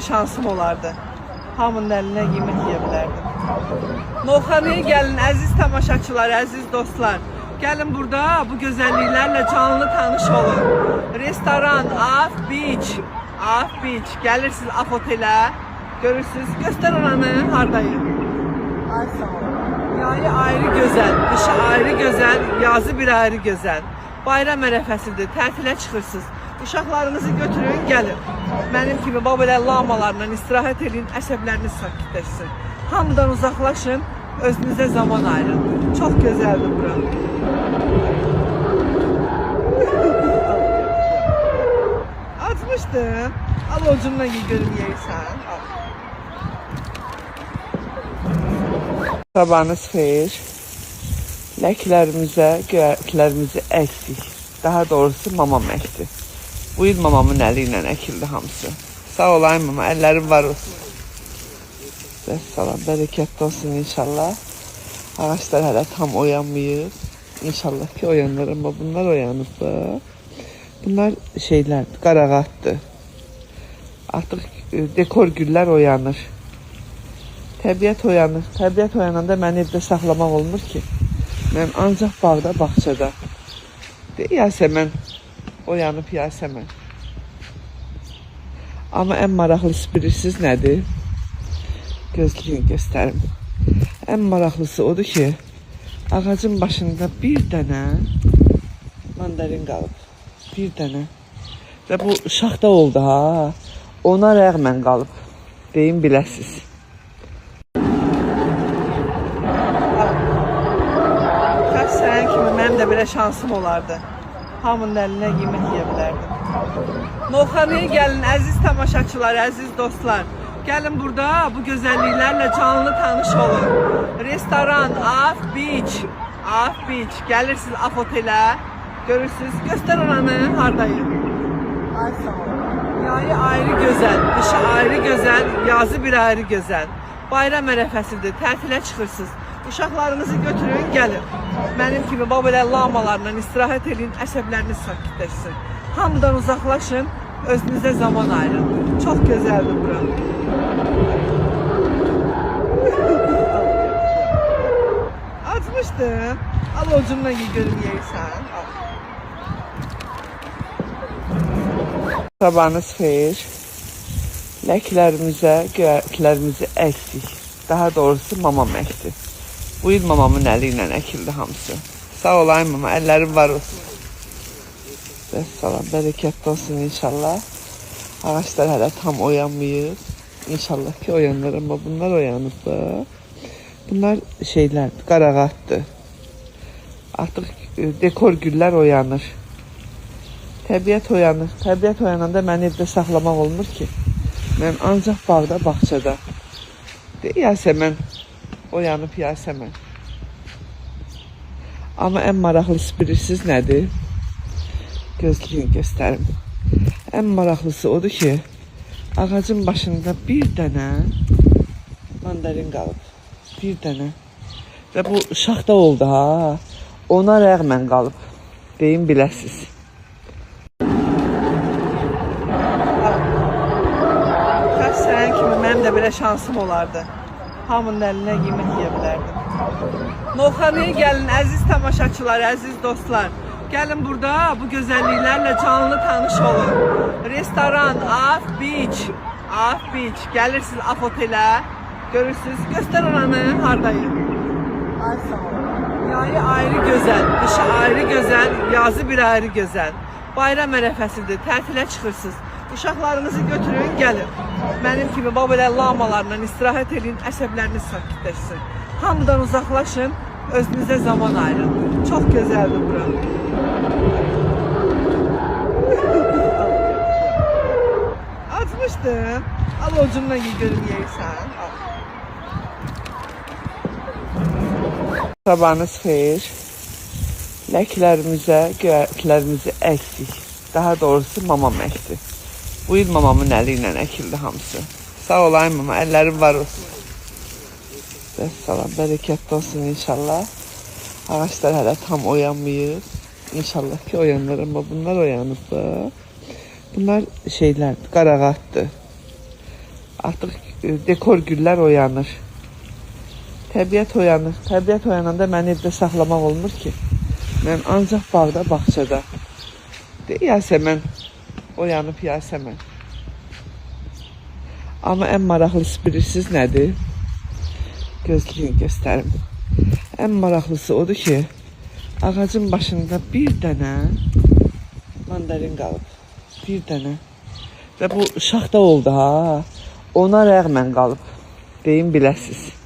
belə şansım olardı. Hamının əlinə yemək yeyə bilərdim. Novxanaya gəlin əziz tamaşaçılar, əziz dostlar. Gəlin burada bu gözəlliklərlə canlı tanış olun. Restoran Af Beach. Af Beach. Gəlirsiniz Af otelə. Görürsünüz. Göstər oranı. Hardayım? Ay sağ olun. Yayı ayrı gözəl, dışı ayrı gözəl, yazı bir ayrı gözəl. Bayram ərəfəsidir, tətilə çıxırsınız. Uşaqlarınızı götürün, gəlin. Mənim kimi babelə lamalarla istirahət edin, əsəbləriniz sakitləşsin. Hamıdan uzaqlaşın, özünüzə zaman ayırın. Çox gözəldir bura. Açmışdım. Al ucundan görüm yeyirsən. Al. Sabahınız xeyir. Ləklərimizə, göyərtlərimizi əkdik. Daha doğrusu mamam əkdi. Bu il mamamın əli ilə əkildi hamısı. Sağ olayım mama, əllərim var olsun. Salam, bərəkətli olsun inşallah. Ağaçlar hələ tam oyanmayıb. İnşallah ki oyanır, amma bunlar oyanıbdır. Bunlar şeylərdir, qarağatdır. Artıq dekor güllər oyanır. Təbiət oyanır. Təbiət oyananda məni evdə saxlamaq olmur ki. Mən ancaq bağda, bağçada. Yasəmən oyanıb Yasəmən. Amma ən maraqlısı bilirsiniz nədir? Gözləyin, göstərim. Ən maraqlısı odur ki, ağacın başında bir dənə mandarin qalıb. Bir dənə. Və bu şaxta oldu ha. Ona rəğmən qalıb. Deyim biləsiniz. Sənin kimi mənim də belə şansım olardı. Hamının əlinə yemək yeyə bilərdim. Novxanaya gəlin əziz tamaşaçılar, əziz dostlar. Gəlin burada bu gözəlliklərlə canlı tanış olun. Restoran Af Beach. Af Beach. Gəlirsiniz Af otelə. Görürsünüz. Göstər oranı. Hardayım? Ay sağ olun. Yayı ayrı gözəl, dışı ayrı gözəl, yazı bir ayrı gözəl. Bayram ərəfəsidir, tətilə çıxırsınız. Uşaqlarınızı götürün, gəlin. Mənim kimi babelə lamalarla istirahət edin, əsəbləriniz sakitləşsin. Hamıdan uzaqlaşın, özünüzə zaman ayırın. Çox gözəldir bura. Açmışdım. Al ucundan görüm yeyirsən. Al. Sabahınız xeyir. Ləklərimizə, göyərtlərimizi əkdik. Daha doğrusu mamam əkdi. Bu il mamamın əli ilə əkildi hamısı. Sağ olayım mama, əllərim var olsun. Salam, bərəkətli olsun inşallah. Ağaçlar hələ tam oyanmayıb. İnşallah ki oyanır, amma bunlar oyanıbdır. Bunlar şeylərdir, qarağatdır. Artıq dekor güllər oyanır. Təbiət oyanır. Təbiət oyananda məni evdə saxlamaq olmur ki. Mən ancaq bağda, bağçada. Yasəmən oyanıb Yasəmən. Amma ən maraqlısı bilirsiniz nədir? Gözləyin, göstərim. Ən maraqlısı odur ki, ağacın başında bir dənə mandarin qalıb. Bir dənə. Və bu şaxta oldu ha. Ona rəğmən qalıb. Deyim biləsiniz. Sənin kimi mənim də belə şansım olardı. Hamının əlinə yemək yeyə bilərdim. Novxanaya gəlin əziz tamaşaçılar, əziz dostlar. Gəlin burada bu gözəlliklərlə canlı tanış olun. Restoran Af Beach. Af Beach. Gəlirsiniz Af otelə. Görürsünüz. Göstər oranı. Hardayım? Ay sağ olun. Yayı ayrı gözəl, dışı ayrı gözəl, yazı bir ayrı gözəl. Bayram ərəfəsidir, tətilə çıxırsınız. Uşaqlarınızı götürün, gəlin. Mənim kimi babelə lamalarla istirahət edin, əsəbləriniz sakitləşsin. Hamıdan uzaqlaşın, özünüzə zaman ayırın. Çox gözəldir bura. Açmışdım. Al ucundan görüm yeyirsən. Al. Sabahınız xeyir. Ləklərimizə, göyərtlərimizi əkdik. Daha doğrusu mamam əkdi. Bu il mamamın əli ilə əkildi hamısı. Sağ olayım mama, əllərim var olsun. Salam, bərəkətli olsun inşallah. Ağaçlar hələ tam oyanmayıb. İnşallah ki oyanır, amma bunlar oyanıbdır. Bunlar şeylərdir, qarağatdır. Artıq dekor güllər oyanır. Təbiət oyanır. Təbiət oyananda məni evdə saxlamaq olmur ki. Mən ancaq bağda, bağçada. Yasəmən oyanıb Yasəmən. Amma ən maraqlısı bilirsiniz nədir? Gözləyin, göstərim. Ən maraqlısı odur ki, ağacın başında bir dənə mandarin qalıb. Bir dənə. Və bu şaxta oldu ha. Ona rəğmən qalıb. Deyim biləsiz.